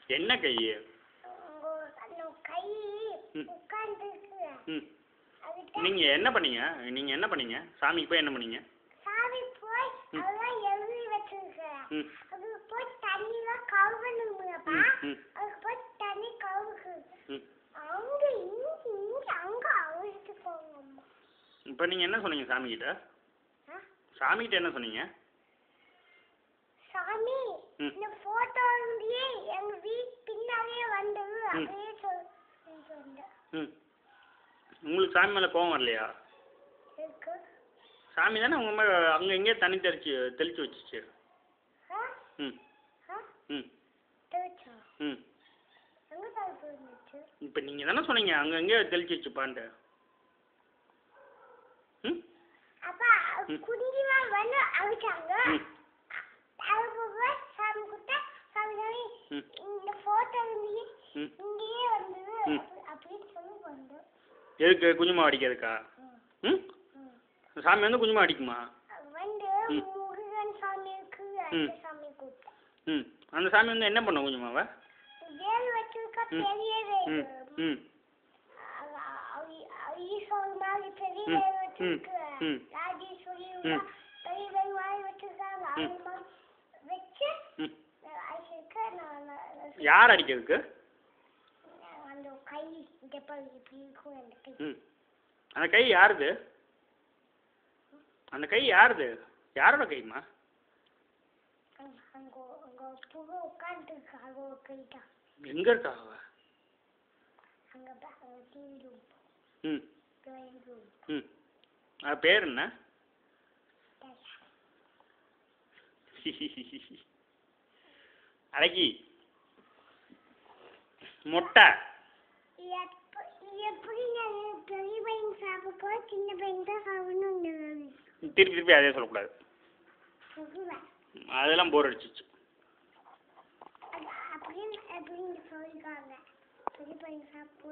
என்ன கை? கை ம் உட்கார்ந்துருக்கு. ம் அதுக்கு நீங்கள் என்ன பண்ணீங்க? நீங்கள் என்ன பண்ணீங்க? சாமிக்கு போய் என்ன பண்ணீங்க? சாமி போய் அதெல்லாம் எழுதி வச்சிருக்கேன். ம் அது போய் தண்ணிலாம் கழுவணுங்கப்பா. ம் அதுக்கு போய் தண்ணி கழுவுக்கு. ம் அங்க இங்க அங்க அழிச்சிட்டு போங்கம்மா. இப்போ நீங்கள் என்ன சொன்னீங்க சாமிக்கிட்ட? ஆ? சாமிக்கிட்ட என்ன சொன்னீங்க? சாமி ம் இந்த போட்டோ இருந்தே எங்க வீட்டு பின்னாலே வந்தது அப்படியே சொன்னேன். ம் உங்களுக்கு சாமி மேலே கோவம் வரலையா? இருக்கு. சாமி தானே உங்கள் மேலே அங்கே எங்கேயே தண்ணி தெளிச்சு வச்சிச்சு. ஆ? ம் ஆ? ம் தெரிச்சா? ம் எங்க தான் போயிருந்துச்சு? இப்போ நீங்கள் தானே சொன்னீங்க அங்கே எங்கேயோ தெளிச்சு வச்சுப்பான்ட்டு. ம் அப்பா குண்டிலாம் வந்து அழிச்சாங்க. ம் அதுக்கு சாமி கிட்ட சாமி ம் இந்த போட்டோ இருந்தே ம் இங்கேயே வந்தது ம் அப்படின்னு சொல்லி வந்தோம். எதுக்கு குஞ்சுமா அடிக்கிறதுக்கா? ம் சாமி வந்து குஞ்சுமா அடிக்குமா? வந்து முருகன் சாமி இருக்கு அந்த சாமி கூப்பிட்டேன். ம் அந்த சாமி வந்து என்ன பண்ணும் குஞ்சுமாவை? வேல் வச்சிருக்க பெரிய ம் வேல். ம் ஈஸ்வரன் மாதிரி பெரிய ம் வேல் ம் வச்சிருக்கு. ம் ராஜேஸ்வரி ம் பெரிய வேல் மாதிரி வச்சிருக்காங்க. அது மாதிரி வச்சு ம் அடிச்சிருக்க. நான் யார் அடிக்கிறதுக்கு? அந்த கை இந்த பாரு இப்படி இருக்கும் அந்த கை. ம் அந்த கை யாருது? அந்த கை யாருது? யாரோட கைமா? அங்க அங்க புகை உட்காந்துருக்கு. அது ஒரு கை தான். எங்கே இருக்கா அவ? அங்க டிவி ரூம் ம் ட்ராயிங் ரூம். ம் அது பேர் என்ன? அழகி மொட்டை. எப்படி நான் பெரிய பையன் சாப்பிட சின்ன பையன் தான் சாப்பிடணும். திருப்பி திருப்பி அதே சொல்லக்கூடாது. அதெல்லாம் போர் அடிச்சிச்சு. அப்படின்னு சொல்லிருக்காங்க. பெரிய பையன் சாப்பிட